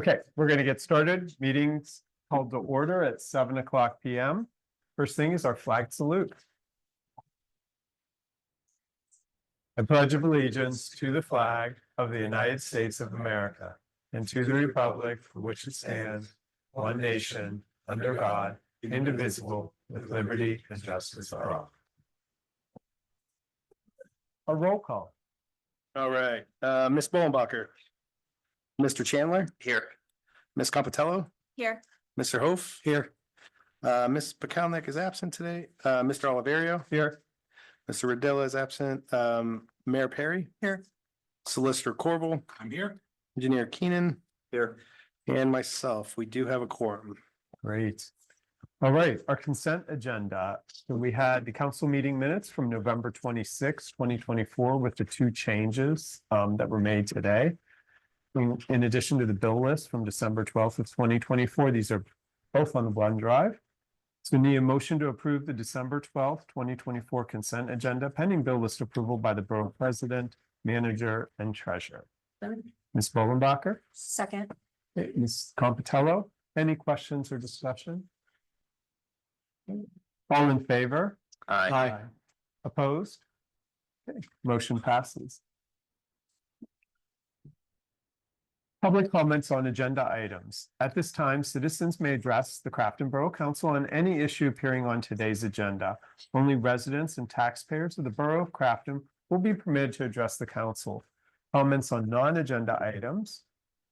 Okay, we're going to get started. Meetings called to order at 7:00 p.m. First thing is our flag salute. I pledge allegiance to the flag of the United States of America and to the republic for which it stands, one nation, under God, indivisible, with liberty and justice for all. A roll call. All right, Ms. Bollenbacher. Mr. Chandler? Here. Ms. Compatello? Here. Mr. Hof? Here. Ms. Pekalnik is absent today. Mr. Oliverio? Here. Mr. Rodilla is absent. Mayor Perry? Here. Solicitor Corbel? I'm here. Engineer Keenan? Here. And myself. We do have a quorum. Great. All right, our consent agenda. So we had the council meeting minutes from November 26, 2024, with the two changes that were made today. In addition to the bill list from December 12th of 2024, these are both on the OneDrive. So we need a motion to approve the December 12th, 2024 consent agenda pending bill list approval by the borough president, manager, and treasurer. Ms. Bollenbacher, Second. Ms. Compatello, any questions or discussion? All in favor? Aye. Opposed? Okay, motion passes. Public comments on agenda items. At this time, citizens may address the Crafton Borough Council on any issue appearing on today's agenda. Only residents and taxpayers of the Borough of Crafton will be permitted to address the council. Comments on non-agenda items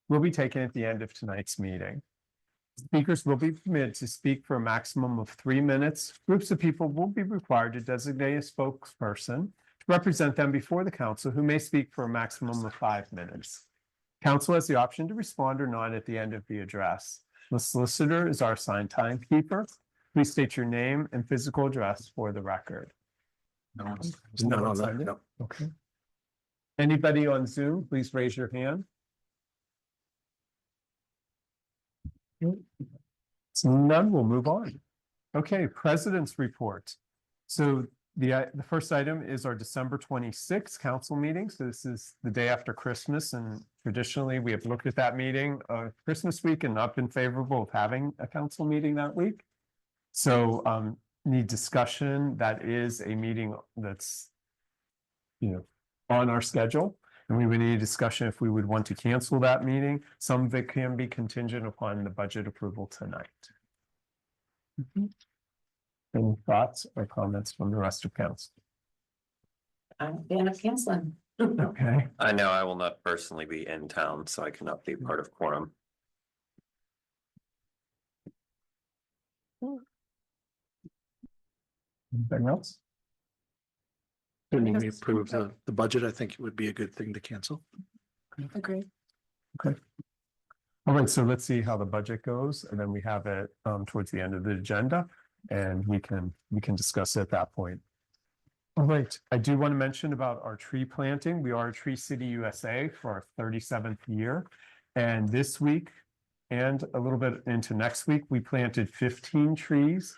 will be taken at the end of tonight's meeting. Speakers will be permitted to speak for a maximum of 3 minutes. Groups of people will be required to designate a spokesperson to represent them before the council, who may speak for a maximum of 5 minutes. Council has the option to respond or not at the end of the address. The solicitor is our assigned timekeeper. Please state your name and physical address for the record. There's none on that. No. Okay. Anybody on Zoom, please raise your hand. So none, we'll move on. Okay, president's report. So the first item is our December 26th council meeting. So this is the day after Christmas, and traditionally we have looked at that meeting Christmas week and not been favorable of having a council meeting that week. So need discussion. That is a meeting that's on our schedule, and we would need a discussion if we would want to cancel that meeting. Some of it can be contingent upon the budget approval tonight. Any thoughts or comments from the rest of council? I'm a fan of canceling. Okay. I know I will not personally be in town, so I cannot be part of quorum. Anything else? Assuming we approve the budget, I think it would be a good thing to cancel. Agreed. Okay. All right, so let's see how the budget goes, and then we have it towards the end of the agenda, and we can discuss it at that point. All right, I do want to mention about our tree planting. We are Tree City USA for our 37th year, and this week and a little bit into next week, we planted 15 trees.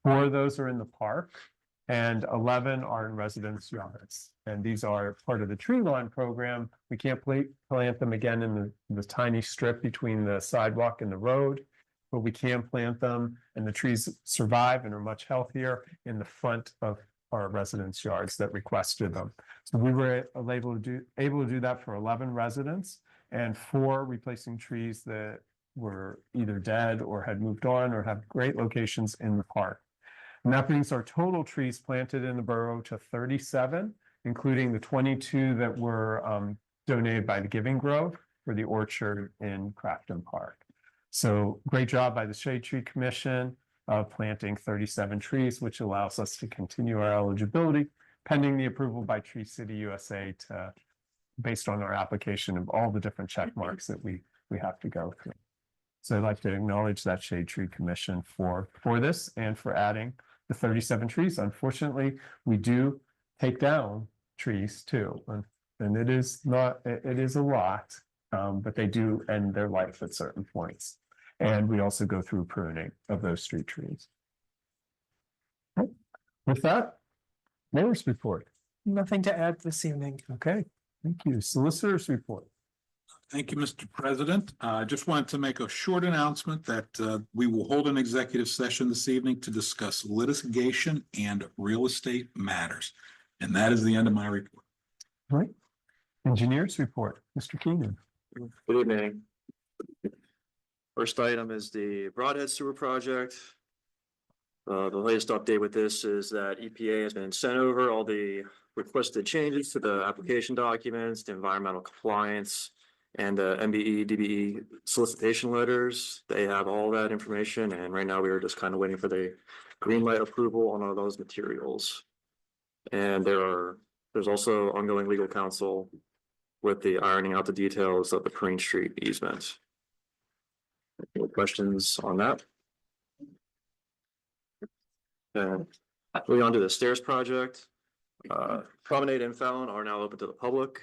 4 of those are in the park, and 11 are in residence yards. And these are part of the tree lawn program. We can't plant them again in the tiny strip between the sidewalk and the road, but we can plant them, and the trees survive and are much healthier in the front of our residence yards that requested them. So we were able to do that for 11 residents, and 4 replacing trees that were either dead or had moved on or have great locations in the park. And that brings our total trees planted in the borough to 37, including the 22 that were donated by the Giving Grove for the orchard in Crafton Park. So great job by the Shade Tree Commission of planting 37 trees, which allows us to continue our eligibility pending the approval by Tree City USA based on our application of all the different check marks that we have to go through. So I'd like to acknowledge that Shade Tree Commission for this and for adding the 37 trees. Unfortunately, we do take down trees too, and it is a lot, but they do end their life at certain points. And we also go through pruning of those street trees. With that, mayor's report. Nothing to add this evening. Okay, thank you. Solicitor's report. Thank you, Mr. President. I just wanted to make a short announcement that we will hold an executive session this evening to discuss litigation and real estate matters. And that is the end of my report. Right. Engineers report, Mr. Keenan. Good evening. First item is the Broadhead Sewer Project. The latest update with this is that EPA has been sent over all the requested changes to the application documents, the environmental compliance, and the MBE, DBE solicitation letters. They have all that information, and right now we are just kind of waiting for the green light approval on all those materials. And there's also ongoing legal counsel with the ironing out the details of the Crane Street easement. Any questions on that? And moving on to the stairs project. Promenade and Fallon are now open to the public.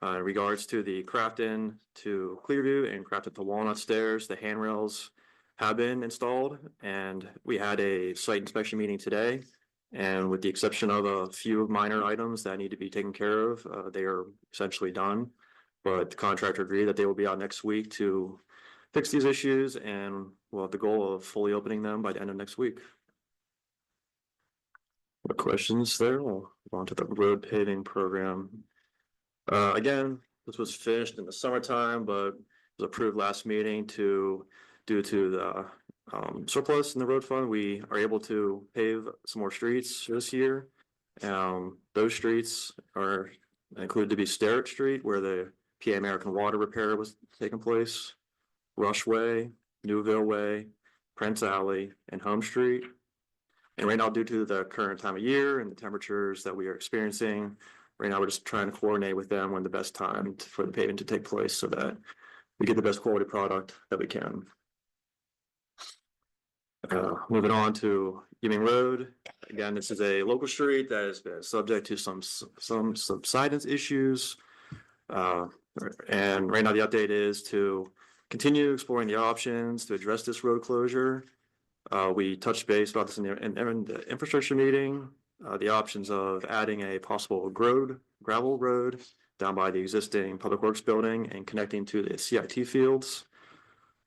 In regards to the Crafton to Clearview and Crafton to Walnut stairs, the handrails have been installed, and we had a site inspection meeting today. And with the exception of a few minor items that need to be taken care of, they are essentially done. But the contractor agreed that they will be out next week to fix these issues, and we'll have the goal of fully opening them by the end of next week. What questions there? We'll move on to the road paving program. Again, this was finished in the summertime, but was approved last meeting due to the surplus in the road fund. We are able to pave some more streets this year. Those streets are included to be Sterrett Street, where the PA American Water repair was taking place, Rush Way, Newville Way, Prince Alley, and Home Street. And right now, due to the current time of year and the temperatures that we are experiencing, right now we're just trying to coordinate with them when the best time for the paving to take place so that we get the best quality product that we can. Moving on to Ewing Road. Again, this is a local street that has been subject to some subsidence issues. And right now the update is to continue exploring the options to address this road closure. We touched base about this in the infrastructure meeting, the options of adding a possible gravel road down by the existing Public Works building and connecting to the CIT fields.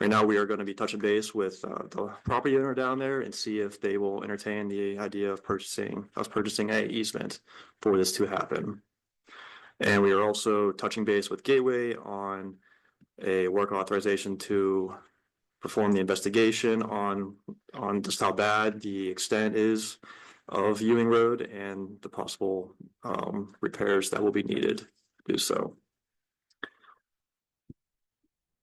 Right now, we are going to be touching base with the property owner down there and see if they will entertain the idea of purchasing a easement for this to happen. And we are also touching base with Gateway on a work authorization to perform the investigation on just how bad the extent is of Ewing Road and the possible repairs that will be needed to do so.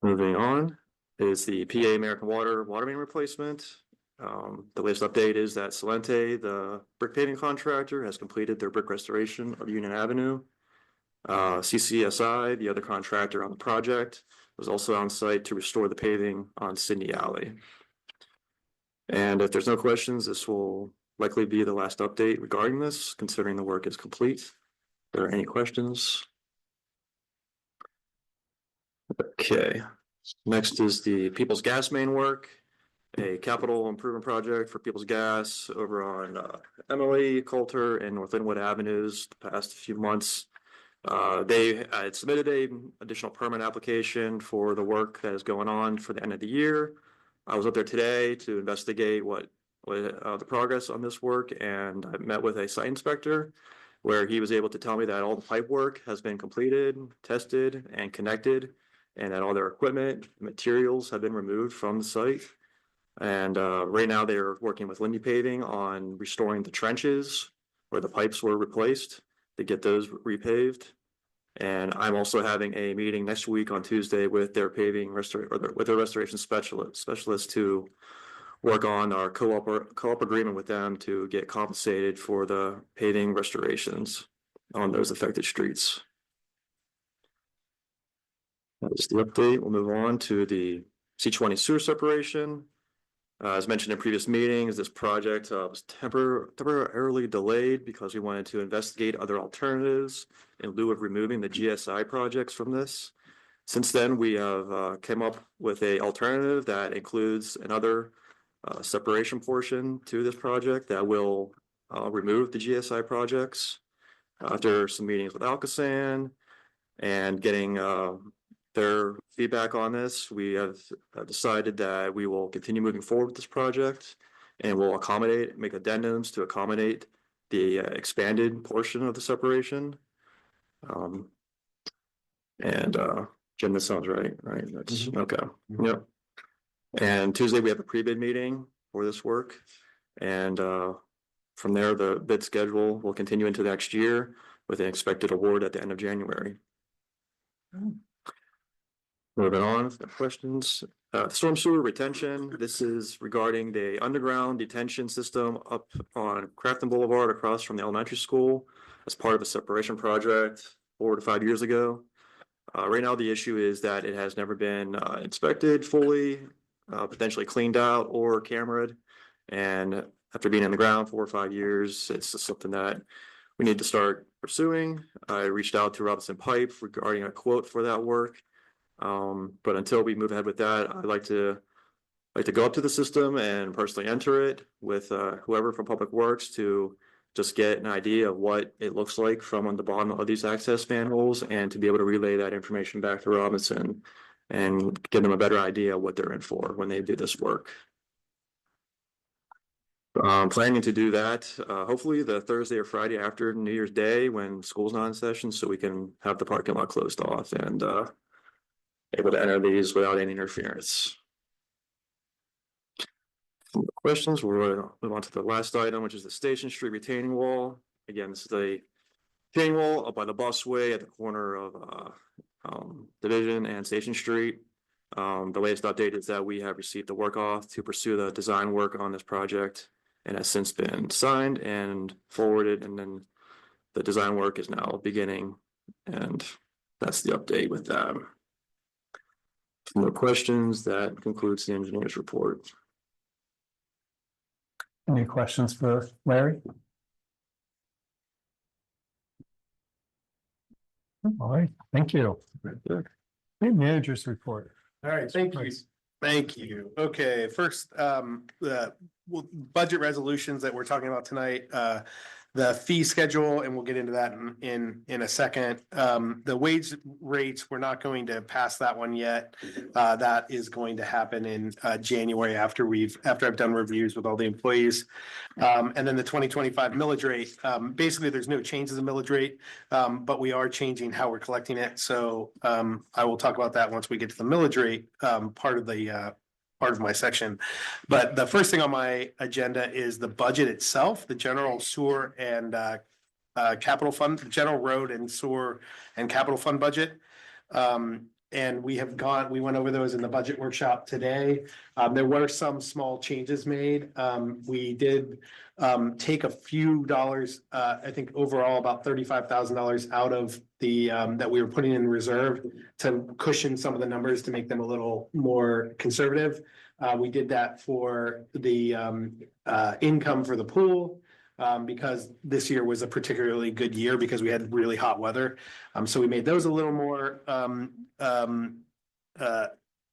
Moving on is the PA American Water main replacement. The latest update is that Salente, the brick paving contractor, has completed their brick restoration of Union Avenue. CCSI, the other contractor on the project, was also on site to restore the paving on Sydney Alley. And if there's no questions, this will likely be the last update regarding this, considering the work is complete. If there are any questions? Okay, next is the People's Gas main work, a capital improvement project for People's Gas over on Emily, Coulter, and North Linwood Avenues the past few months. They had submitted an additional permit application for the work that is going on for the end of the year. I was up there today to investigate what the progress on this work, and I met with a site inspector where he was able to tell me that all the pipe work has been completed, tested, and connected, and that all their equipment, materials have been removed from the site. And right now they are working with Lindy Paving on restoring the trenches where the pipes were replaced to get those repaved. And I'm also having a meeting next week on Tuesday with their paving with their restoration specialist to work on our co-op agreement with them to get compensated for the paving restorations on those affected streets. That is the update. We'll move on to the C20 sewer separation. As mentioned in previous meetings, this project was temporarily delayed because we wanted to investigate other alternatives in lieu of removing the GSI projects from this. Since then, we have came up with an alternative that includes another separation portion to this project that will remove the GSI projects. After some meetings with Alcosan and getting their feedback on this. We have decided that we will continue moving forward with this project and we'll make addendums to accommodate the expanded portion of the separation. And Jim, this sounds right? That's okay. Yep. And Tuesday, we have a pre-bid meeting for this work. And from there, the bid schedule will continue into next year with an expected award at the end of January. Moving on, questions. Storm sewer retention. This is regarding the underground detention system up on Crafton Boulevard across from the elementary school as part of a separation project 4 to 5 years ago. Right now, the issue is that it has never been inspected fully, potentially cleaned out or cameraed. And after being in the ground 4 or 5 years, it's just something that we need to start pursuing. I reached out to Robinson Pipe regarding a quote for that work. But until we move ahead with that, I'd like to go up to the system and personally enter it with whoever from Public Works to just get an idea of what it looks like from on the bottom of these access manholes and to be able to relay that information back to Robinson and give them a better idea of what they're in for when they do this work. Planning to do that hopefully the Thursday or Friday after New Year's Day when school's not in session, so we can have the parking lot closed off and able to enter these without any interference. Questions? We'll move on to the last item, which is the Station Street retaining wall. Again, this is the retaining wall up by the busway at the corner of Division and Station Street. The latest update is that we have received the work off to pursue the design work on this project and has since been signed and forwarded, and then the design work is now beginning, and that's the update with that. No questions. That concludes the engineer's report. Any questions for Larry? All right, thank you. Manager's report. All right, thank you. Thank you. Okay, first, the budget resolutions that we're talking about tonight, the fee schedule, and we'll get into that in a second. The wage rates, we're not going to pass that one yet. That is going to happen in January after I've done reviews with all the employees. And then the 2025 millage rate, basically there's no changes in millage rate, but we are changing how we're collecting it. So I will talk about that once we get to the millage rate part of my section. But the first thing on my agenda is the budget itself, the general sewer and capital fund, the general road and sewer and capital fund budget. And we went over those in the budget workshop today. There were some small changes made. We did take a few dollars, I think overall about $35,000 out of the that we were putting in reserve to cushion some of the numbers to make them a little more conservative. We did that for the income for the pool. Because this year was a particularly good year because we had really hot weather. So we made those a little more,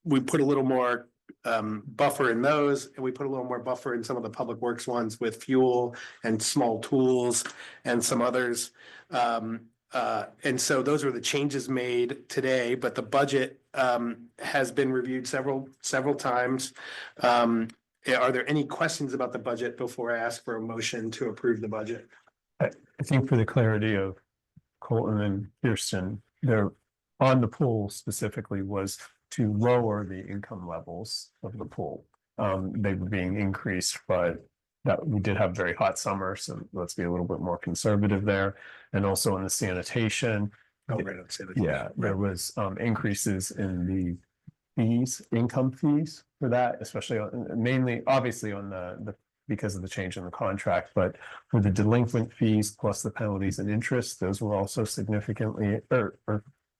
we put a little more buffer in those, and we put a little more buffer in some of the public works ones with fuel and small tools and some others. And so those were the changes made today, but the budget has been reviewed several times. Are there any questions about the budget before I ask for a motion to approve the budget? I think for the clarity of Colton and Kirsten, they're on the pool specifically was to lower the income levels of the pool. They were being increased, but that we did have a very hot summer, so let's be a little bit more conservative there. And also in the sanitation. There was increases in the fees, income fees for that, especially mainly obviously on the because of the change in the contract, but for the delinquent fees plus the penalties and interest, those were also significantly or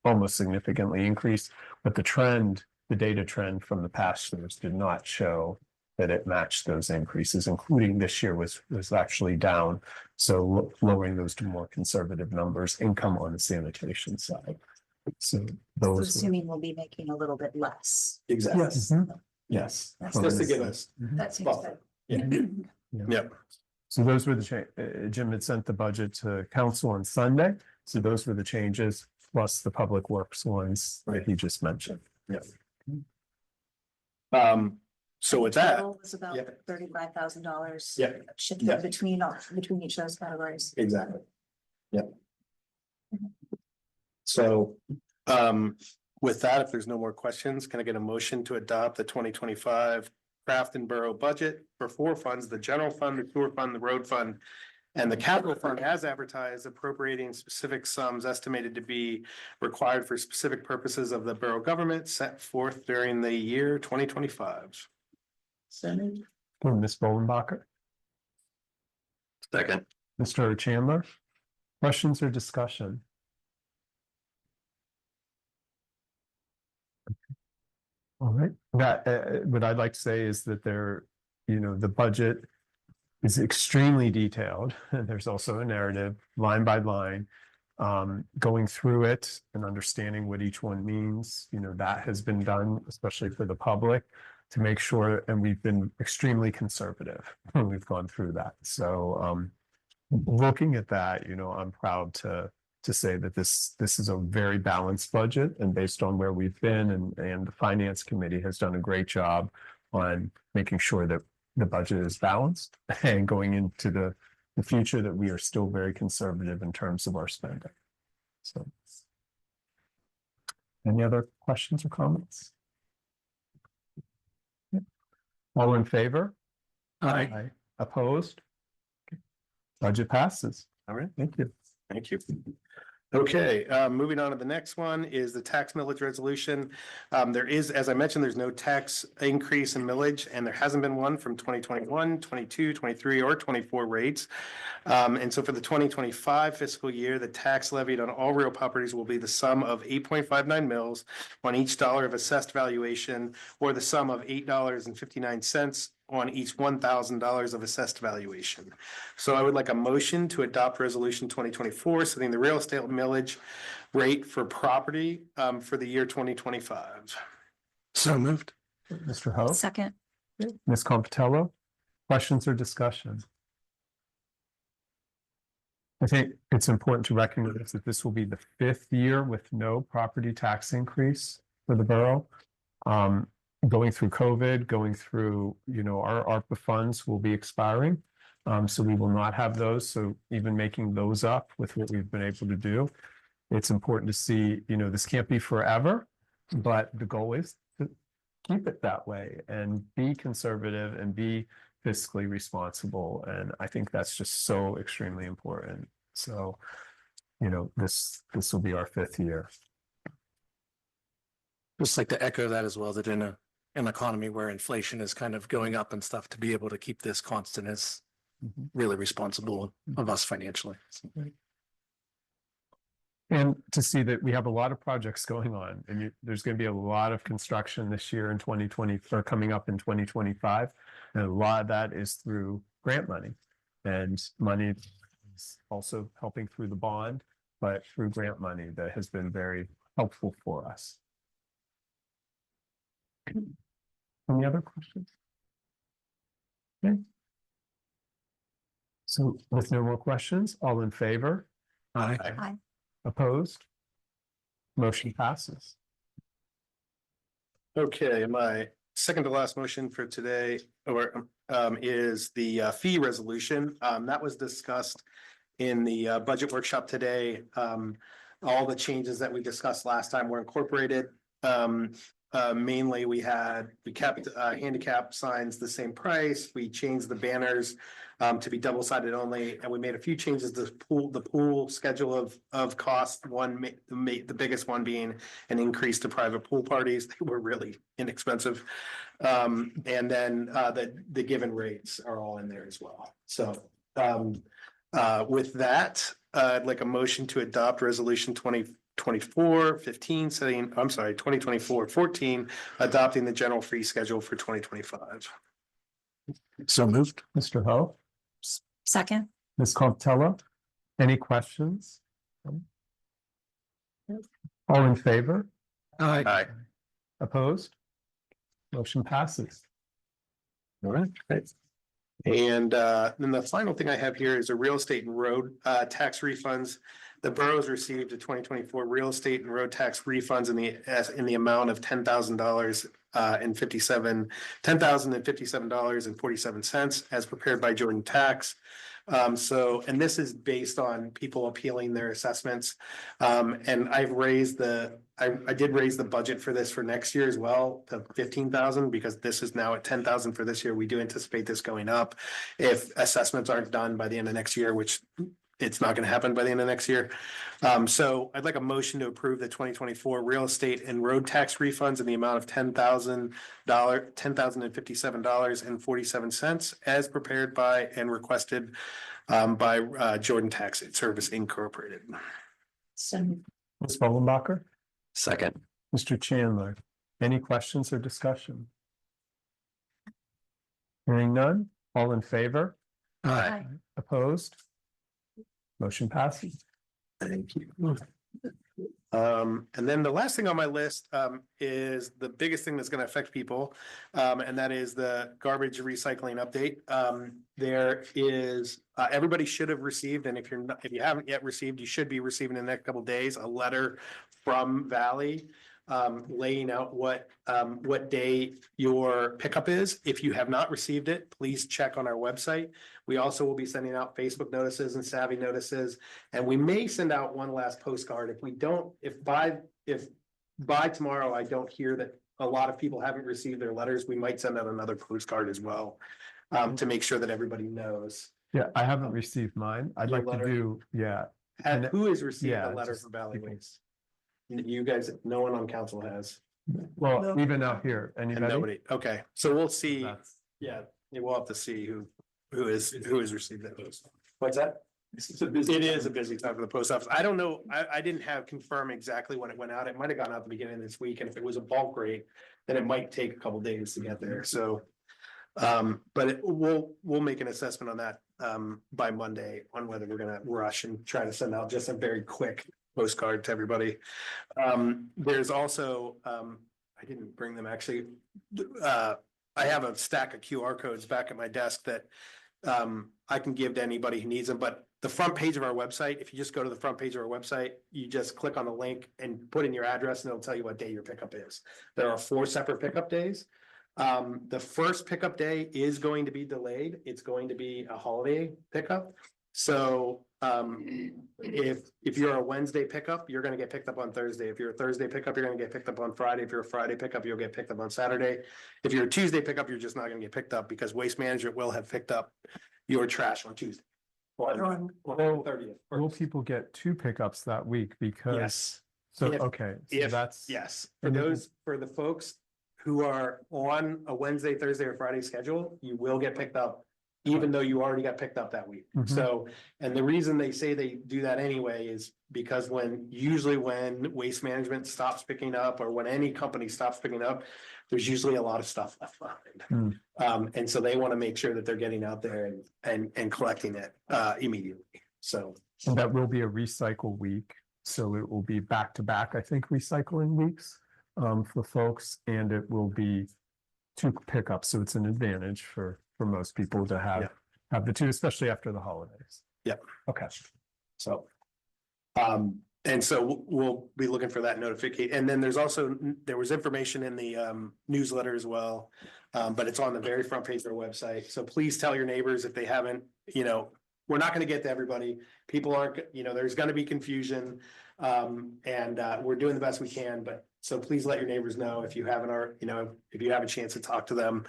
almost significantly increased. But the data trend from the past years did not show that it matched those increases, including this year was actually down. So lowering those to more conservative numbers, income on the sanitation side. So those Assuming we'll be making a little bit less. Exactly. Yes. Yes. Just to give us. That seems Well, good. Yep. So those were the Jim had sent the budget to council on Sunday. So those were the changes. plus the public works ones that he just mentioned. So with that, Total was about yeah. $35,000. Yeah. Shifted Yeah. between each of those categories. exactly. Yep. So, with that, if there's no more questions, can I get a motion to adopt the 2025 Crafton Borough budget for four funds, the general fund, the sewer fund, the road fund, and the capital fund as advertised, appropriating specific sums estimated to be required for specific purposes of the borough government set forth during the year 2025. Ms. Bolenbacher, Second. Mr. Chandler, questions or discussion? All right, that, what I'd like to say is that the budget is extremely detailed, and there's also a narrative, line by line. Going through it and understanding what each one means, that has been done, especially for the public, to make sure, and we've been extremely conservative when we've gone through that. So, looking at that, I'm proud to say that this is a very balanced budget, and based on where we've been, and the finance committee has done a great job on making sure that the budget is balanced and going into the future, that we are still very conservative in terms of our spending. So, any other questions or comments? Yep. All in favor? Aye. Opposed? Okay. Budget passes. All right. Thank you. Thank you. Okay, moving on to the next one is the tax millage resolution. There is, as I mentioned, there's no tax increase in millage, and there hasn't been one from 2021, 22, 23, or 24 rates. And so for the 2025 fiscal year, the tax levied on all real properties will be the sum of 8.59 mils on each dollar of assessed valuation, or the sum of $8.59 on each $1,000 of assessed valuation. So I would like a motion to adopt resolution 2024, setting the real estate millage rate for property for the year 2025. So moved. Mr. Ho, Second. Ms. Compatello, questions or discussion? I think it's important to recognize that this will be the fifth year with no property tax increase for the borough. Going through COVID, going through, our ARPA funds will be expiring. So we will not have those. So even making those up with what we've been able to do, it's important to see, this can't be forever, but the goal is to keep it that way and be conservative and be fiscally responsible. And I think that's just so extremely important. So, this will be our fifth year. Just like to echo that as well, that in an economy where inflation is kind of going up and stuff, to be able to keep this constant is really responsible of us financially. And to see that we have a lot of projects going on, and there's going to be a lot of construction this year in 2020, or coming up in 2025. And a lot of that is through grant money, and money is also helping through the bond, but through grant money that has been very helpful for us. Any other questions? Okay. So with no more questions, all in favor? Aye. Aye. Opposed? Motion passes. Okay, my second to last motion for today, is the fee resolution. That was discussed in the budget workshop today. All the changes that we discussed last time were incorporated. Mainly we kept handicap signs the same price. We changed the banners to be double-sided only, and we made a few changes to the pool schedule of cost. The biggest one being an increase to private pool parties. They were really inexpensive. And then the given rates are all in there as well. So with that, I'd like a motion to adopt resolution 2024-14, adopting the general fee schedule for 2025. So moved. Mr. Ho, Second. Ms. Comptello, any questions? All in favor? Aye. Opposed? Motion passes. All right. And then the final thing I have here is a real estate and road tax refunds. The boroughs received a 2024 real estate and road tax refunds in the amount of $10,000 and $10,057.47 as prepared by Jordan Tax. And this is based on people appealing their assessments. And I did raise the budget for this for next year as well to 15,000, because this is now at 10,000 for this year. We do anticipate this going up if assessments aren't done by the end of next year, which it's not going to happen by the end of next year. So I'd like a motion to approve the 2024 real estate and road tax refunds in the amount of $10,057.47 as prepared by and requested by Jordan Tax Service Incorporated. So Ms. Mullenbacher, Second. Mr. Chandler, any questions or discussion? Hearing none, all in favor? Aye. Opposed? Motion passes. Thank you. And then the last thing on my list is the biggest thing that's going to affect people, and that is the garbage recycling update. There is everybody should have received, and if you haven't yet received, you should be receiving in the next couple of days a letter from Valley laying out what day your pickup is. If you have not received it, please check on our website. We also will be sending out Facebook notices and Savvy notices, and we may send out one last postcard. If by tomorrow I don't hear that a lot of people haven't received their letters, we might send out another postcard as well to make sure that everybody knows. Yeah, I haven't received mine. I'd Your like to letter? do, yeah. And who has received Yeah, a letter just from Valley people. Waste? You guys, no one on council has. Well, even out here, And anybody? nobody, okay, so we'll see, That's- yeah, we'll have to see who has received that. What's that? It is a busy time for the post office. I don't know, I didn't have confirm exactly when it went out. It might have gone out at the beginning of this week, and if it was a bulk rate, then it might take a couple days to get there, so. But we'll make an assessment on that by Monday on whether we're gonna rush and try to send out just a very quick postcard to everybody. There's also, I didn't bring them actually. I have a stack of QR codes back at my desk that I can give to anybody who needs them, but the front page of our website, if you just go to the front page of our website, you just click on the link and put in your address and it'll tell you what day your pickup is. There are 4 separate pickup days. The first pickup day is going to be delayed. It's going to be a holiday pickup. So if you're a Wednesday pickup, you're gonna get picked up on Thursday. If you're a Thursday pickup, you're gonna get picked up on Friday. If you're a Friday pickup, you'll get picked up on Saturday. If you're a Tuesday pickup, you're just not gonna get picked up because Waste Management will have picked up your trash on Tuesday. On Well, 30th. will people get 2 pickups that week? Because, Yes, so, if- okay, so if- that's. yes. For And- for the folks who are on a Wednesday, Thursday, or Friday schedule, you will get picked up, even though you already got picked up that week. Mhm. So, and the reason they say they do that anyway is because usually when Waste Management stops picking up, or when any company stops picking up, there's usually a lot of stuff left behind. And so they want to make sure that they're getting out there and collecting it immediately. So, And that will be a recycle week, so it will be back to back, I think, recycling weeks for folks, and it will be 2 pickups, so it's an advantage for most people to Yeah. have the 2, especially after the holidays. Yep. Okay. so. And so we'll be looking for that notification. And then there was information in the newsletter as well. But it's on the very front page of our website. So please tell your neighbors if they haven't, we're not gonna get to everybody. People aren't, there's gonna be confusion. And we're doing the best we can, but so please let your neighbors know if you haven't, if you have a chance to talk to them.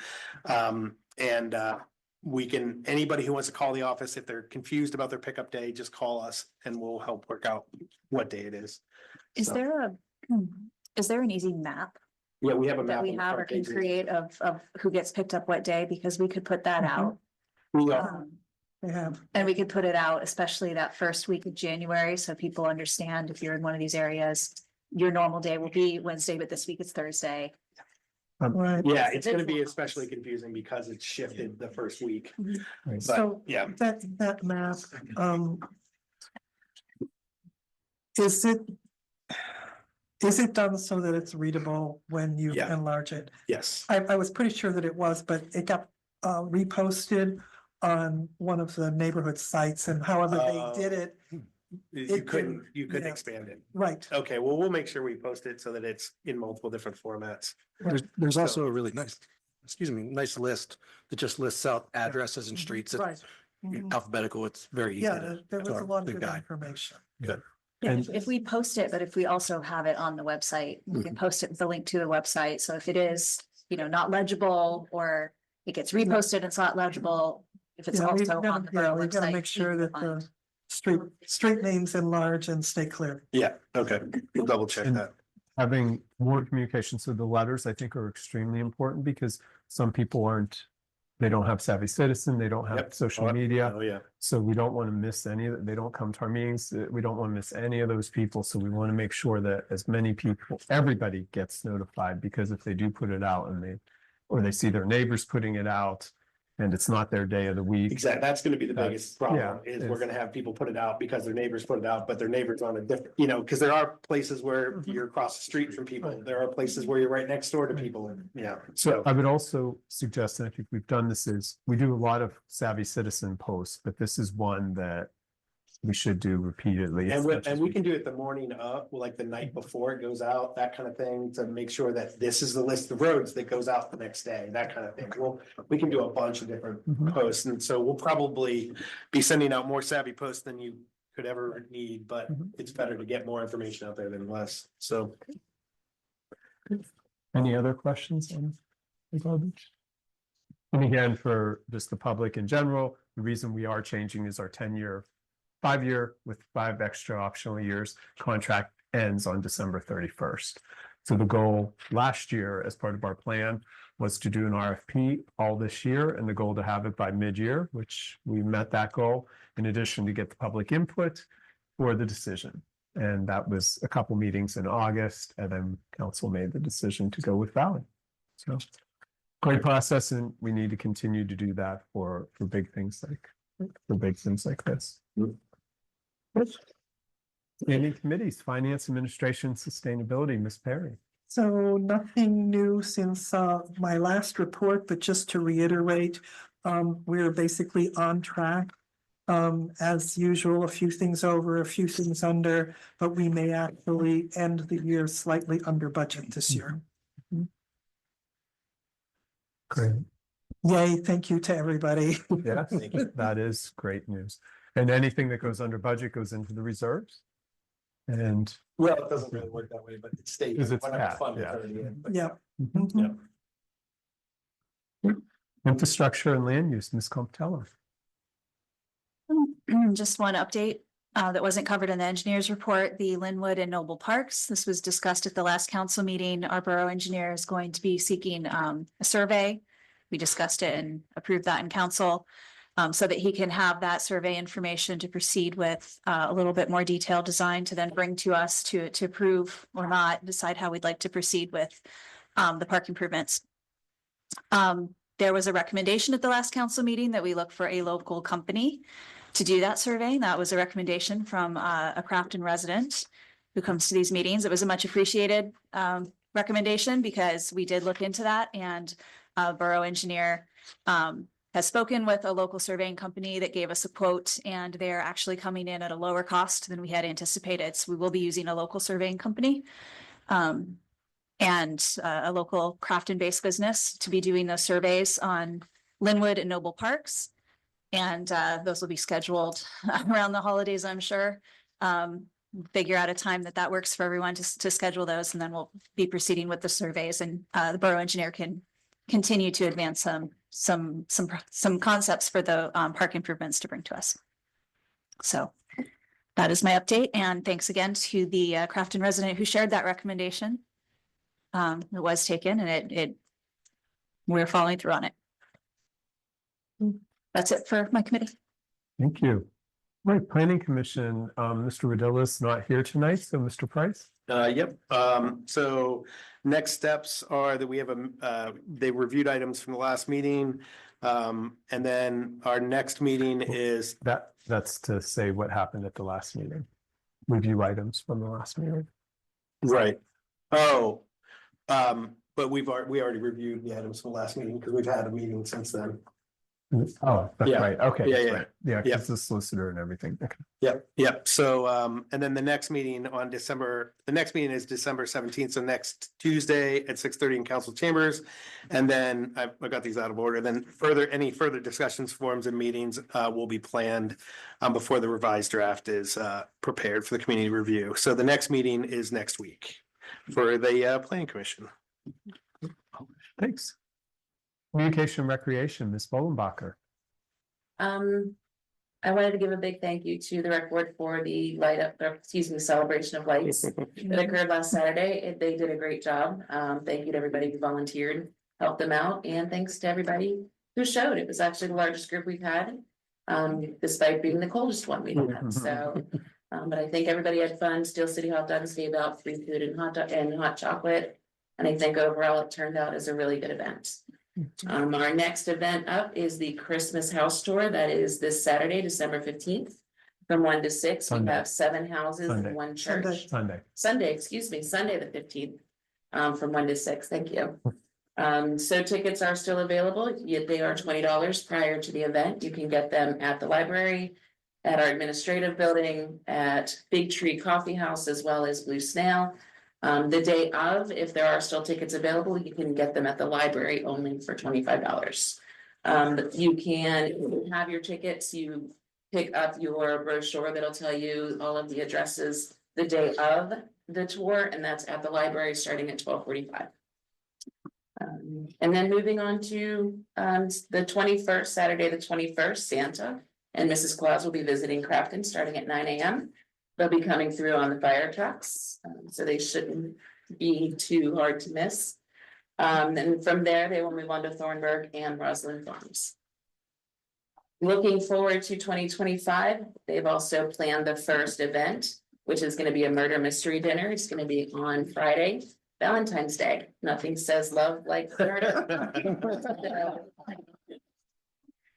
Anybody who wants to call the office, if they're confused about their pickup day, just call us and we'll help work out what day it is. is So- there an easy map Yeah, we have a map. that we on the have or front can page. create of who gets picked up what day? Because we could put that out. We are. And we could put it out, especially that first week of January, so people understand if you're in one of these areas, your normal day will be Wednesday, but this week it's Thursday. Right, Yeah, It's it's gonna be visual. especially confusing because it's shifted the first week, Right. but so yeah. that map, is it done so that it's readable when you Yeah. enlarge it? Yes, I was pretty sure that it was, but it got reposted on one of the neighborhood sites and however they did it, You couldn't yeah. expand it. right. Okay, well, we'll make sure we post it so that it's in multiple different formats. There's also a really nice, nice list that just lists out addresses and streets. It's Right. Mhm. alphabetical. It's very easy. Yeah, to- there was to a lot of the good guide. information. Yeah, And- if we post it, but if we also have it on the website, we can post it with the link to the website. So if it is, not legible or it gets reposted and it's not legible, if it's Yeah, we also on the borough we gotta website. make sure easy to that the find. street names enlarge and stay clear. Yeah, okay, we'll double check And- that. Having more communication, so the letters I think are extremely important because some people they don't have Savvy Citizen, they don't have Yep. social media. Oh, yeah. So we don't want to miss any of it. They don't come to our meetings. We don't want to miss any of those people. So we want to make sure that as many people, everybody gets notified, because if they do put it out and or they see their neighbors putting it out and it's not their day of the week. Exactly, that's gonna be the That's- biggest problem, yeah, is we're is- gonna have people put it out because their neighbors put it out, but their neighbors on a different, because there are places where Mhm. you're across the street from people, there are places where you're right next door to people, and, So I would also suggest, and I think we've done this, is we do a lot of Savvy Citizen posts, but this is one that we should do repeatedly. And as we, much as and we can do it the morning of, like the night before it goes out, that kind of thing, to make sure that this is the list of roads that goes out the next day, that kind of thing. We can do a bunch of different Mhm. posts, and so we'll probably be sending out more Savvy posts than you could ever need, but Mhm. it's better to get more information out there than less, so. Any other questions on the garbage? And again, for just the public in general, the reason we are changing is our 5-year with 5 extra optional years contract ends on December 31st. So the goal last year, as part of our plan, was to do an RFP all this year, and the goal to have it by mid-year, which we met that goal, in addition to get the public input for the decision. And that was a couple meetings in August, and then council made the decision to go with Valley. So great process, and we need to continue to do that for big things like this. Any committees, finance, administration, sustainability, Ms. Perry. So nothing new since my last report, but just to reiterate, we're basically on track. As usual, a few things over, a few things under, but we may actually end the year slightly under budget this year. Great. Yay, thank you to everybody. Yes, that is great news. And anything that goes under budget goes into the reserves. And Well, it doesn't really work that way, but it stays. Because it's whatever passed, fund it's yeah. already in, but- Yeah. Yeah. infrastructure and land use, Ms. Comptello. Just one update that wasn't covered in the engineer's report, the Linwood and Noble Parks. This was discussed at the last council meeting. Our borough engineer is going to be seeking a survey. We discussed it and approved that in council, so that he can have that survey information to proceed with a little bit more detailed design to then bring to us to approve or not, decide how we'd like to proceed with the park improvements. There was a recommendation at the last council meeting that we look for a local company to do that survey. That was a recommendation from a Crafton resident who comes to these meetings. It was a much appreciated recommendation, because we did look into that, and borough engineer has spoken with a local surveying company that gave us a quote, and they're actually coming in at a lower cost than we had anticipated. So we will be using a local surveying company and a local Crafton-based business to be doing those surveys on Linwood and Noble Parks. And those will be scheduled around the holidays, I'm sure. Figure out a time that works for everyone to schedule those, and then we'll be proceeding with the surveys, and the borough engineer can continue to advance some concepts for the park improvements to bring to us. So that is my update, and thanks again to the Crafton resident who shared that recommendation. It was taken, and we're following through on it. That's it for my committee. Thank you. Right, Planning Commission, Mr. Rodilla is not here tonight, so Mr. Price. Yep, so next steps are that we have they reviewed items from the last meeting. And then our next meeting is, That's to say what happened at the last meeting. Review items from the last meeting. right, but we already reviewed the items from the last meeting, because we've had a meeting since then. Oh, that's Yeah. right. Okay. Yeah, that's yeah. right. Yeah, Yeah. it's the solicitor and everything. Okay. Yep. So, and then the next meeting is December 17th. So next Tuesday at 6:30 in council chambers. And then I got these out of order. Then any further discussions, forums and meetings, will be planned before the revised draft is, prepared for the community review. So the next meeting is next week for the, planning commission. Thanks. Communication recreation, Ms. Bollenbacher. I wanted to give a big thank you to the rec board for the celebration of lights that occurred last Saturday. They did a great job. Thank you to everybody who volunteered, helped them out, and thanks to everybody who showed. It was actually the largest group we've had, despite being the coldest one we've had, so. But I think everybody had fun. Steel City hot dogs gave out free food and hot chocolate. And I think overall it turned out as a really good event. Our next event up is the Christmas House Tour. That is this Saturday, December 15th. From 1 to 6, we Sunday. have 7 houses Sunday. and 1 church. Sunday. Sunday, the 15th. From 1 to 6, thank you. So tickets are still available, yet they are $20 prior to the event. You can get them at the library, at our administrative building, at Big Tree Coffee House, as well as Blue Snail. The day of, if there are still tickets available, you can get them at the library only for $25. You can have your tickets, you pick up your brochure that'll tell you all of the addresses the day of the tour, and that's at the library starting at 12:45. And then moving on to the 21st, Saturday, the 21st, Santa and Mrs. Claus will be visiting Crafton starting at 9 a.m. They'll be coming through on the fire trucks, so they shouldn't be too hard to miss. And from there, they will move on to Thornburg and Roslyn Farms. Looking forward to 2025, they've also planned the first event, which is going to be a murder mystery dinner. It's going to be on Friday, Valentine's Day. Nothing says love like murder.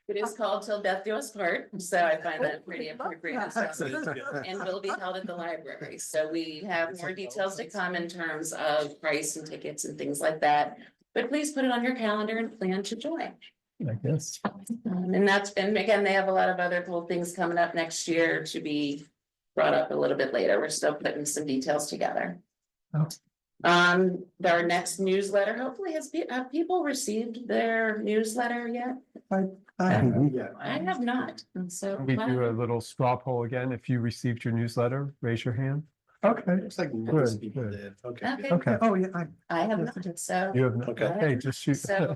It is called Till Death Do Us Part, so I find that pretty appropriate. And will be held at the library, so we have more details to come in terms of price and tickets and things like that. But please put it on your calendar and plan to join. I guess. And again, they have a lot of other cool things coming up next year to be brought up a little bit later. We're still putting some details together. Oh. Our next newsletter, hopefully have people received their newsletter yet? I have not, and so. We do a little straw poll again. If you received your newsletter, raise your hand. Okay. Looks like Good, most people good. did. Okay. Okay. Oh, yeah, I have not, so. You have, Okay. okay, just shoot. So-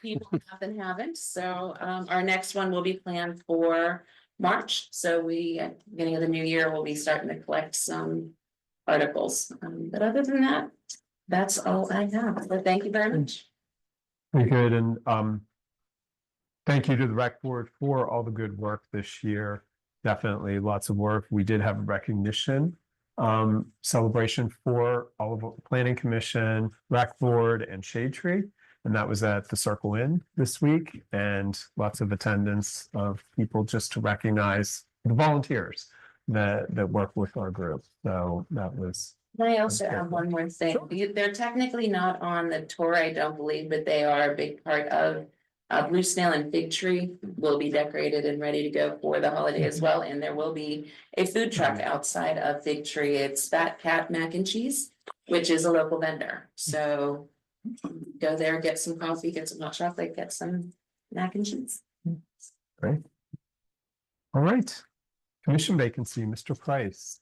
People haven't, so our next one will be planned for March, so we, at the beginning of the new year, we'll be starting to collect some articles. But other than that, that's all I have, so thank you very much. Very good, and thank you to the rec board for all the good work this year. Definitely lots of work. We did have a recognition celebration for all of the planning commission, rec board, and shade tree. And that was at the Circle Inn this week, and lots of attendance of people just to recognize the volunteers that work with our group. So that was. Can I also add one more thing? They're technically not on the tour, I don't believe, but they are a big part of Blue Snail and Fig Tree will be decorated and ready to go for the holiday as well. And there will be a food truck outside of Fig Tree. It's Fat Cat Mac and Cheese, which is a local vendor. So go there, get some coffee, get some hot chocolate, get some mac and cheese. Great. All right. Commission vacancy, Mr. Price.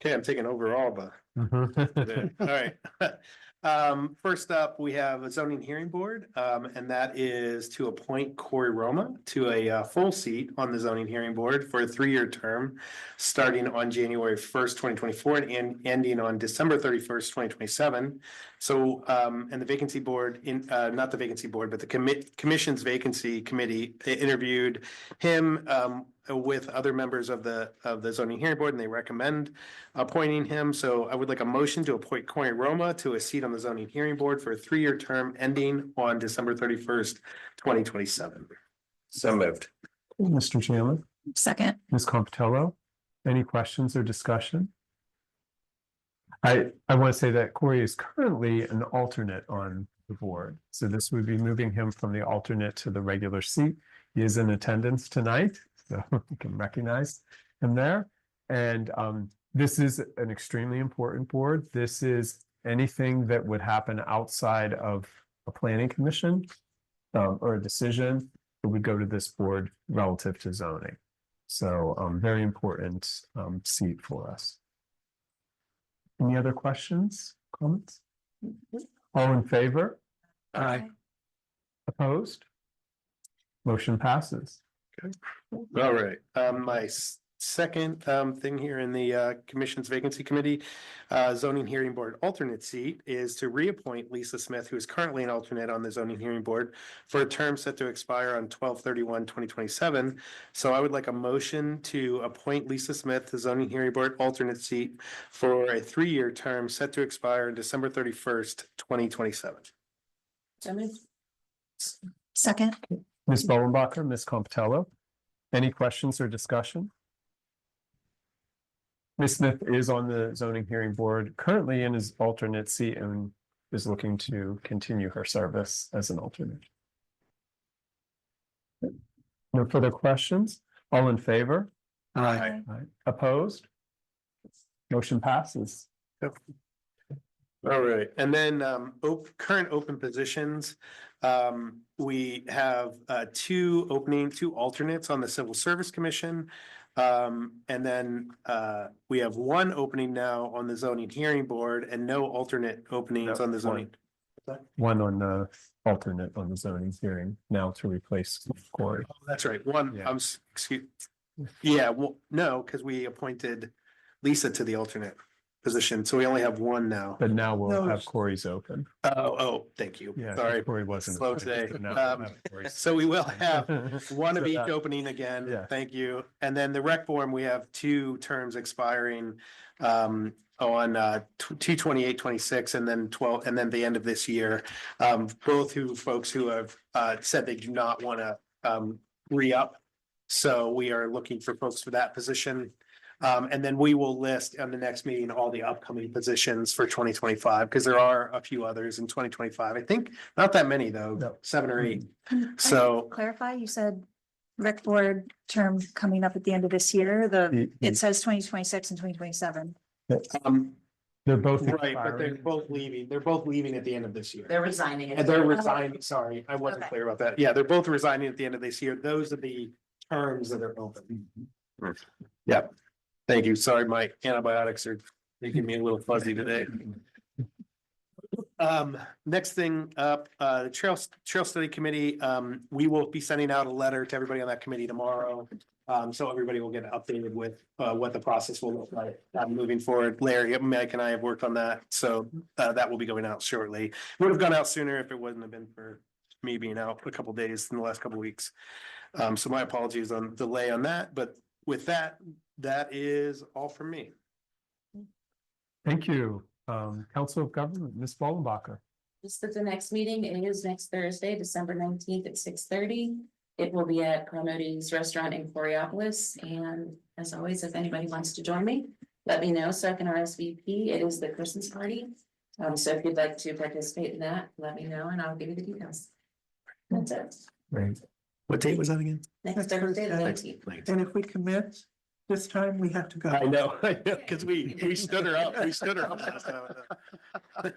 Okay, I'm taking over all the. Mhm. All right. First up, we have a zoning hearing board, and that is to appoint Corey Roma to a full seat on the zoning hearing board for a 3-year term, starting on January 1st, 2024 and ending on December 31st, 2027. So, and the vacancy board not the vacancy board, but the commission's vacancy committee interviewed him, with other members of the zoning hearing board, and they recommend appointing him. So I would like a motion to appoint Corey Roma to a seat on the zoning hearing board for a 3-year term ending on December 31st, 2027. So moved. Mr. Chandler, Second. Ms. Compitello, any questions or discussion? I want to say that Corey is currently an alternate on the board. So this would be moving him from the alternate to the regular seat. He is in attendance tonight, so you can recognize him there. And this is an extremely important board. This is anything that would happen outside of a planning commission or a decision, it would go to this board relative to zoning. So very important seat for us. Any other questions, comments? All in favor? Aye. Opposed? Motion passes. All right, my second thing here in the commission's vacancy committee, zoning hearing board alternate seat is to reappoint Lisa Smith, who is currently an alternate on the zoning hearing board for a term set to expire on 12/31/2027. So I would like a motion to appoint Lisa Smith to zoning hearing board alternate seat for a 3-year term set to expire December 31st, 2027. So moved. Second, Ms. Bowenbacher, Ms. Compitello, any questions or discussion? Ms. Smith is on the zoning hearing board currently in his alternate seat and is looking to continue her service as an alternate. No further questions? All in favor? Aye. Aye. Opposed? Motion passes. All right, and then current open positions. We have two alternates on the Civil Service Commission. And then we have one opening now on the zoning hearing board and no alternate openings No, on the zoning. One on the alternate on the zoning hearing now to replace Corey. Oh, that's right, one, Yeah. excuse. Yeah, well, no, because we appointed Lisa to the alternate position, so we only have one now. But now we'll No. have Corey's open. Oh, thank you, Yeah, sorry. Corey wasn't. Slow appointed, today. so now we'll have Corey's. So we will have one of So each that- opening again. Yeah. Thank you. And then the rec forum, we have 2 terms expiring on 2/28/26 and then 12, and then the end of this year. Both folks who have said they do not want to re-up. So we are looking for folks for that position. And then we will list on the next meeting all the upcoming positions for 2025, because there are a few others in 2025. I think not that many though, No. 7 or 8. can I So- clarify, you said rec board term coming up at the end of this year, it says 2026 and 2027. They're both Right, but they're expiring. both leaving. They're both leaving at the end of this year. They're resigning. And they're resigning, sorry, I wasn't Okay. clear about that. Yeah, they're both resigning at the end of this year. Those are the terms that are open. Yeah, thank you. Sorry, my antibiotics are making me a little fuzzy today. Next thing up, the Trail Study Committee, we will be sending out a letter to everybody on that committee tomorrow. So everybody will get updated with what the process will look like moving forward. Larry, Mike and I have worked on that, so that will be going out shortly. Would have gone out sooner if it wouldn't have been for me being out a couple days in the last couple weeks. So my apologies on delay on that, but with that, that is all from me. Thank you. Council of Government, Ms. Ballenbacher. Just that the next meeting is next Thursday, December 19th at 6:30. It will be at Carmody's Restaurant in Coriopolis. And as always, if anybody wants to join me, let me know so I can RSVP. It is the Christmas party. So if you'd like to participate in that, let me know and I'll give you the details. That's it. Great. What date was that again? Next Thursday, the 19th. And if we commit this time, we have to go. I know, because we stood her up, last time.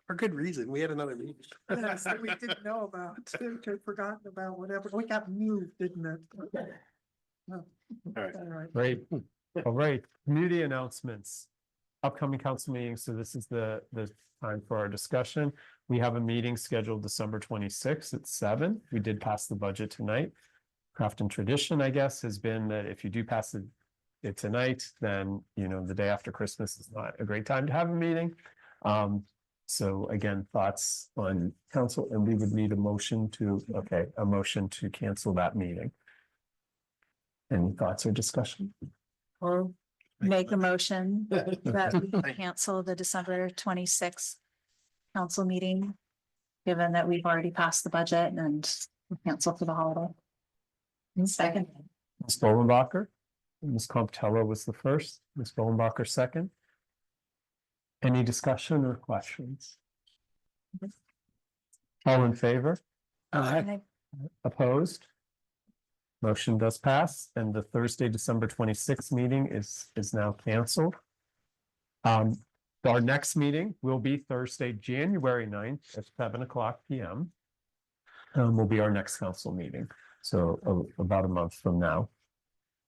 For good reason, we had another meeting. Yes, that we didn't know about, had forgotten about whatever, we got moved, didn't it? Oh, All right. all right. Great. All right, community announcements. Upcoming council meetings, so this is the time for our discussion. We have a meeting scheduled December 26th at 7. We did pass the budget tonight. Crafton tradition, I guess, has been that if you do pass it tonight, then, you know, the day after Christmas is not a great time to have a meeting. So again, thoughts on council, and we would need a motion to cancel that meeting. Any thoughts or discussion? Or make a motion that we cancel the December 26th council meeting, given that we've already passed the budget and cancel for the holiday. Second. Ms. Bolenbacher, Ms. Compitello was the first, Ms. Bolenbacher second. Any discussion or questions? All in favor? And I- Opposed? Motion does pass, and the Thursday, December 26th meeting is now canceled. Our next meeting will be Thursday, January 9th at 7:00 PM. Will be our next council meeting, so about a month from now.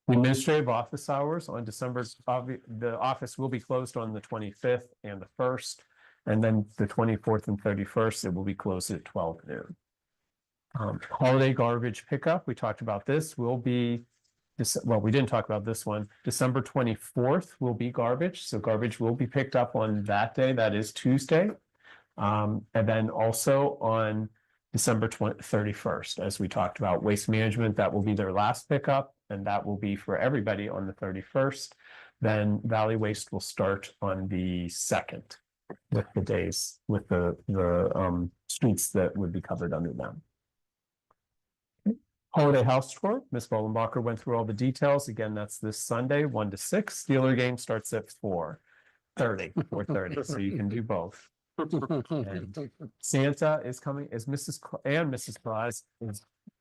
The administrative office hours on the office will be closed on the 25th and the 1st, and then the 24th and 31st, it will be closed at 12 noon. Holiday garbage pickup, we talked about this, will be well, we didn't talk about this one. December 24th will be garbage, so garbage will be picked up on that day, that is Tuesday. And then also on December 31st, as we talked about, waste management, that will be their last pickup, and that will be for everybody on the 31st. Then Valley Waste will start on the 2nd with the days, with the streets that would be covered under them. Holiday House Tour, Ms. Bollenbacher went through all the details. Again, that's this Sunday, 1 to 6. Steeler game starts at 4:30, so you can do both. And Santa is coming, is Mrs. Claus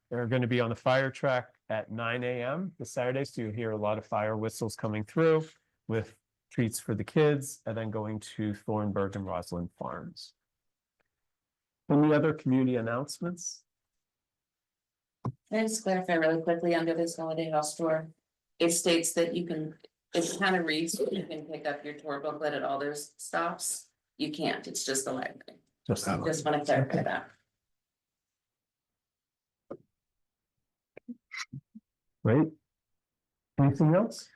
they're going to be on the fire truck at 9 AM this Saturday, so you hear a lot of fire whistles coming through with treats for the kids, and then going to Thornburg and Roslyn Farms. Any other community announcements? Can I just clarify really quickly under this holiday house tour? It states that you can, it kind of reads, you can pick up your tour booklet at all those stops. You can't, it's just the library. Just that one. Just want to clarify that. Great. Anything else?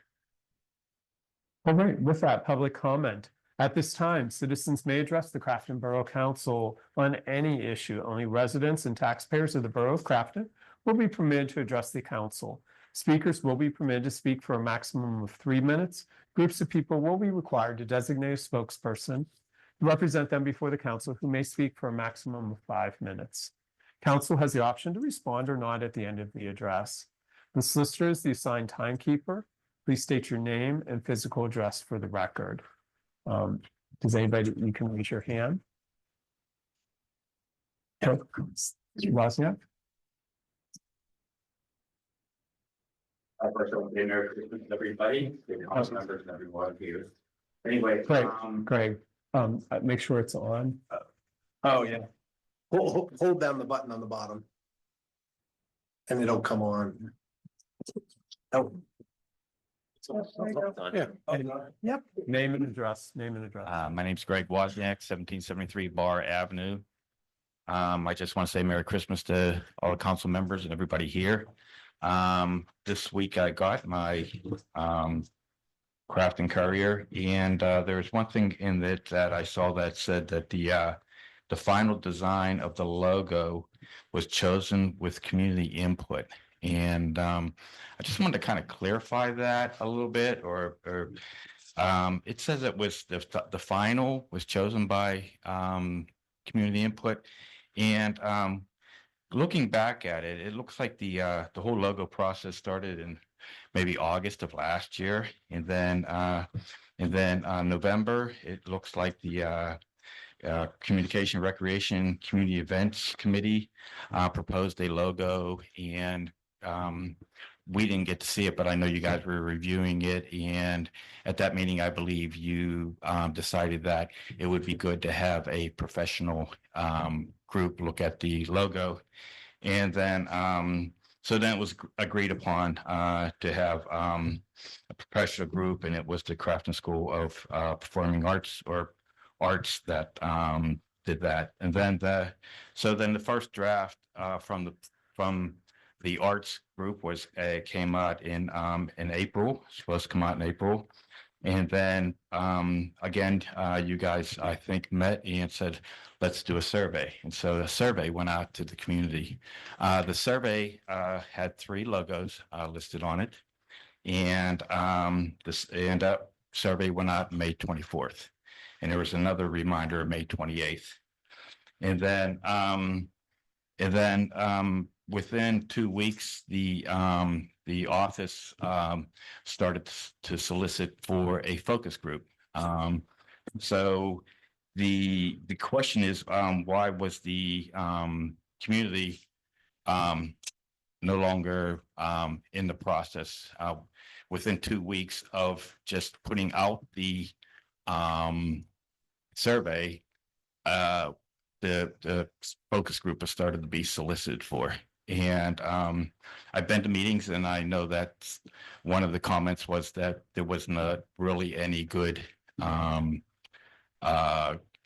All right, with that, public comment. At this time, citizens may address the Crafton Borough Council on any issue. Only residents and taxpayers of the Borough of Crafton will be permitted to address the council. Speakers will be permitted to speak for a maximum of 3 minutes. Groups of people will be required to designate a spokesperson to represent them before the council, who may speak for a maximum of 5 minutes. Council has the option to respond or not at the end of the address. The solicitor is the assigned timekeeper. Please state your name and physical address for the record. Does anybody, you can raise your hand? Okay. Wozniak? First of all, Merry Christmas, everybody, the council members and everyone here. Anyway, Greg, make sure it's on. Oh, yeah. Hold down the button on the bottom. And it'll come on. Oh. Yeah. Yep. Name and address, my name's Greg Wozniak, 1773 Bar Avenue. I just want to say Merry Christmas to all the council members and everybody here. This week I got my Crafton Courier, and there's one thing in it that I saw that said that the final design of the logo was chosen with community input. And I just wanted to kind of clarify that a little bit, or it says it was the final was chosen by community input. And looking back at it, it looks like the whole logo process started in maybe August of last year, and then November, it looks like the Communication, Recreation, Community Events Committee proposed a logo, and we didn't get to see it, but I know you guys were reviewing it, and at that meeting, I believe you decided that it would be good to have a professional group look at the logo. And then so then it was agreed upon to have a professional group, and it was the Crafton School of Performing Arts or Arts that did that. And then the first draft from the arts group was came out in April, supposed to come out in April. And then again, you guys, I think, met and said, let's do a survey. And so the survey went out to the community. The survey had 3 logos listed on it. And that survey went out May 24th. And there was another reminder May 28th. And then within 2 weeks, the office started to solicit for a focus group. So the question is, why was the, community, no longer, in the process, within 2 weeks of just putting out the, survey, the focus group has started to be solicited for. And I've been to meetings and I know that one of the comments was that there was not really any good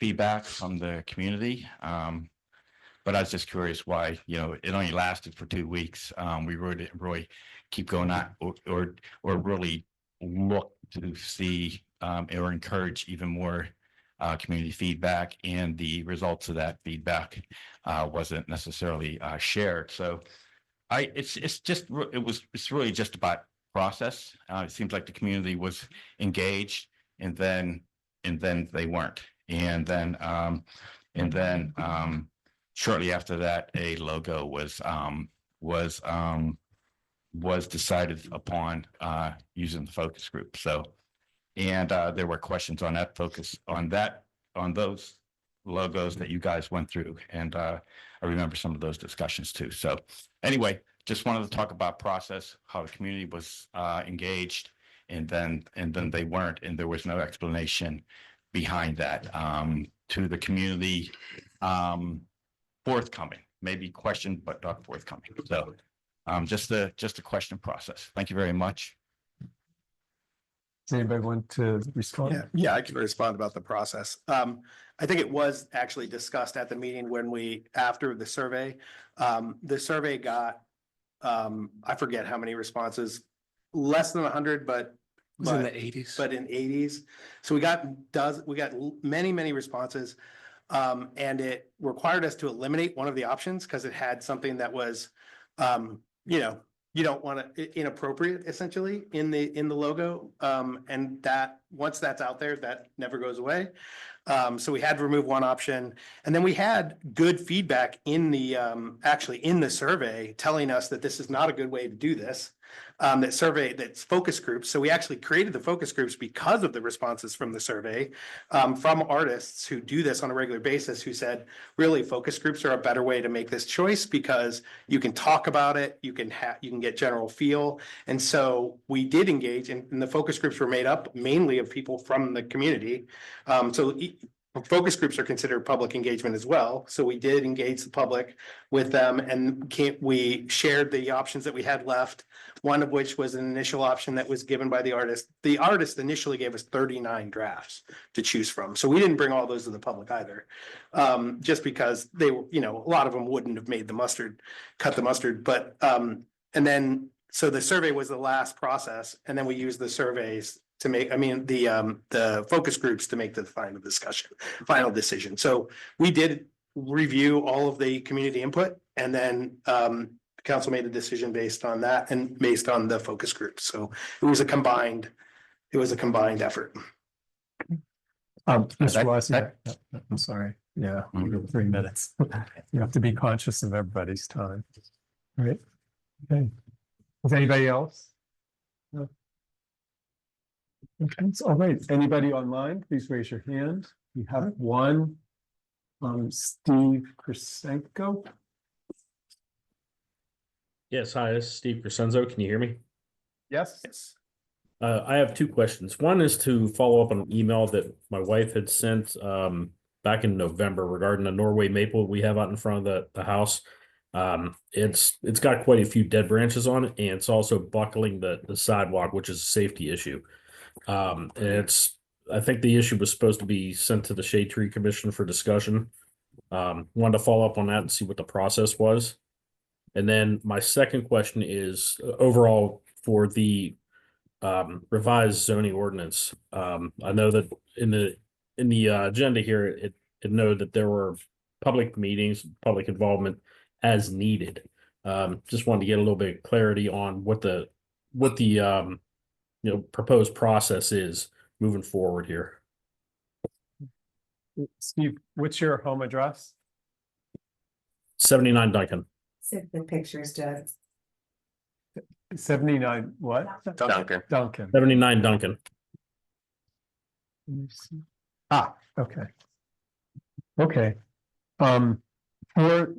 feedback from the community. But I was just curious why, it only lasted for 2 weeks. We really didn't really keep going on or really look to see or encourage even more community feedback, and the results of that feedback wasn't necessarily shared. So it's really just about process. It seems like the community was engaged and then they weren't. And then shortly after that, a logo was decided upon using the focus group. So, and there were questions on that focus on those logos that you guys went through. And I remember some of those discussions too. So anyway, just wanted to talk about process, how the community was engaged, and then they weren't, and there was no explanation behind that to the community. Forthcoming, maybe questioned, but not forthcoming. So just a question process. Thank you very much. Does anybody want to respond? Yeah, I can respond about the process. I think it was actually discussed at the meeting after the survey. The survey got, I forget how many responses, less than 100, It was in the 80s. but in 80s. So we got many responses. And it required us to eliminate one of the options because it had something that was, you don't want to inappropriate essentially in the logo. And that once that's out there, that never goes away. So we had to remove one option, and then we had good feedback in the actually in the survey telling us that this is not a good way to do this. That's focus groups. So we actually created the focus groups because of the responses from the survey, from artists who do this on a regular basis, who said, really, focus groups are a better way to make this choice because you can talk about it, you can get general feel. And so we did engage, and the focus groups were made up mainly of people from the community. Focus groups are considered public engagement as well. So we did engage the public with them, and we shared the options that we had left. One of which was an initial option that was given by the artist. The artist initially gave us 39 drafts to choose from. So we didn't bring all those to the public either. Just because they were, a lot of them wouldn't have made cut the mustard. But, so the survey was the last process, and then we used the surveys to make, the focus groups to make the final decision. So we did review all of the community input, and then council made a decision based on that and based on the focus group. So it was a combined effort. Mr. Wozniak, I'm sorry. Yeah, we have 3 minutes. You have to be conscious of everybody's time. All right. Okay. Is anybody else? No. Okay, so, all right. Anybody online, please raise your hand. We have one. Steve Krasenko. Yes, hi, this is Steve Crescenzo. Can you hear me? Yes. I have 2 questions. One is to follow up on an email that my wife had sent back in November regarding the Norway maple we have out in front of the house. It's got quite a few dead branches on it, and it's also buckling the sidewalk, which is a safety issue. And I think the issue was supposed to be sent to the Shade Tree Commission for discussion. Wanted to follow up on that and see what the process was. And then my second question is overall for the revised zoning ordinance. I know that in the agenda here, it noted that there were public meetings, public involvement as needed. Just wanted to get a little bit of clarity on what the proposed process is moving forward here. Steve, what's your home address? 79 Duncan. Send the pictures, Doug. 79 what? Duncan. 79 Duncan. Let me see. Ah, okay. Okay. For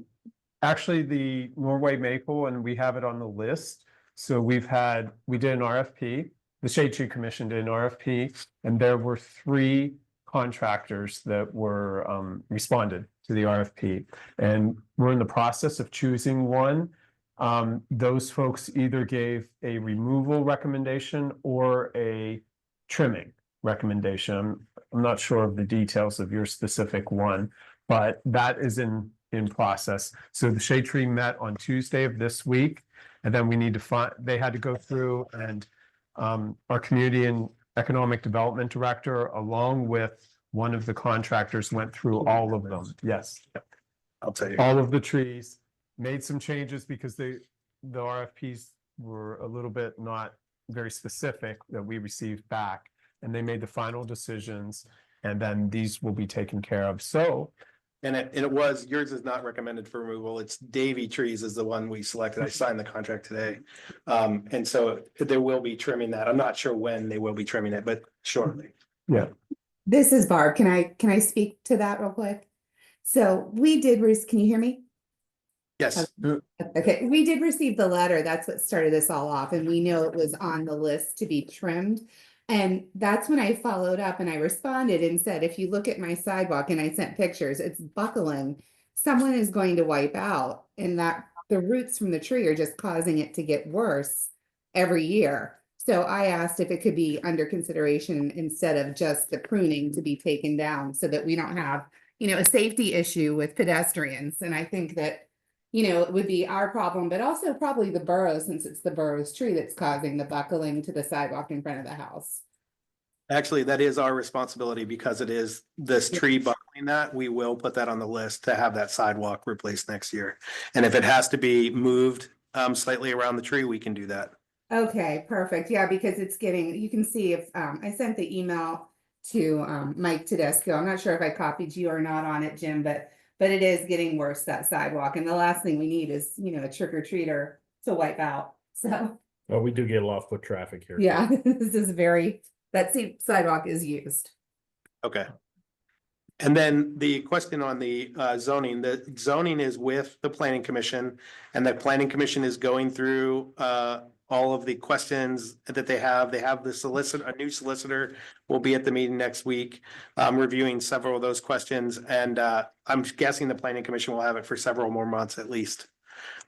actually the Norway maple, and we have it on the list. So we did an RFP, the Shade Tree Commission did an RFP, and there were 3 contractors that were responded to the RFP. And we're in the process of choosing one. Those folks either gave a removal recommendation or a trimming recommendation. I'm not sure of the details of your specific one, but that is in process. So the shade tree met on Tuesday of this week, and then we need to find, they had to go through and our community and economic development director, along with one of the contractors, went through all of them. Yes. I'll tell you. All of the trees, made some changes because the RFPs were a little bit not very specific that we received back. And they made the final decisions, and then these will be taken care of. So And it was, yours is not recommended for removal. It's Davy Trees is the one we selected. I signed the contract today. And so there will be trimming that. I'm not sure when they will be trimming it, but shortly. yeah, This is Barb. Can I speak to that real quick? So we did, can you hear me? Yes. Okay, we did receive the letter. That's what started this all off, and we know it was on the list to be trimmed. And that's when I followed up and I responded and said, if you look at my sidewalk, and I sent pictures, it's buckling. Someone is going to wipe out, and that the roots from the tree are just causing it to get worse every year. So I asked if it could be under consideration instead of just the pruning to be taken down, so that we don't have, a safety issue with pedestrians. And I think that, it would be our problem, but also probably the borough, since it's the borough's tree that's causing the buckling to the sidewalk in front of the house. Actually, that is our responsibility because it is this tree buckling that. We will put that on the list to have that sidewalk replaced next year. And if it has to be moved slightly around the tree, we can do that. Okay, perfect. Yeah, because it's getting, you can see if, I sent the email to Mike Tedesco. I'm not sure if I copied you or not on it, Jim, but it is getting worse, that sidewalk. And the last thing we need is, a trick or treater to wipe out. So, Well, we do get a lot of foot traffic here. yeah, this is that sidewalk is used. Okay. And then the question on the zoning is with the planning commission, and the planning commission is going through all of the questions that they have. They have the solicitor, a new solicitor will be at the meeting next week, reviewing several of those questions. And I'm guessing the planning commission will have it for several more months at least.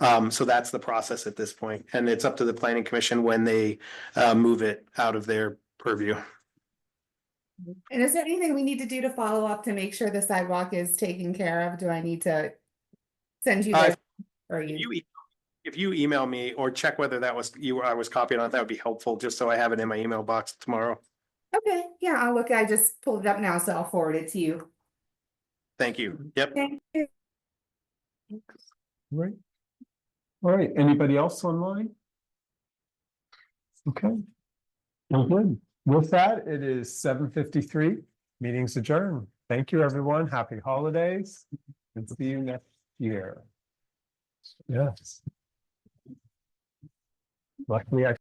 So that's the process at this point, and it's up to the planning commission when they move it out of their purview. And is there anything we need to do to follow up to make sure the sidewalk is taken care of? Do I need to send you guys or you? If you email me or check whether that was you, I was copied on it, that would be helpful, just so I have it in my email box tomorrow. Okay, yeah, I'll look. I just pulled it up now, so I'll forward it to you. Thank you. Yep. Thank you. right. All right, anybody else online? Okay. Well, good. With that, it is 7:53. Meeting's adjourned. Thank you, everyone. Happy holidays. And see you next year. Yes. Luckily, I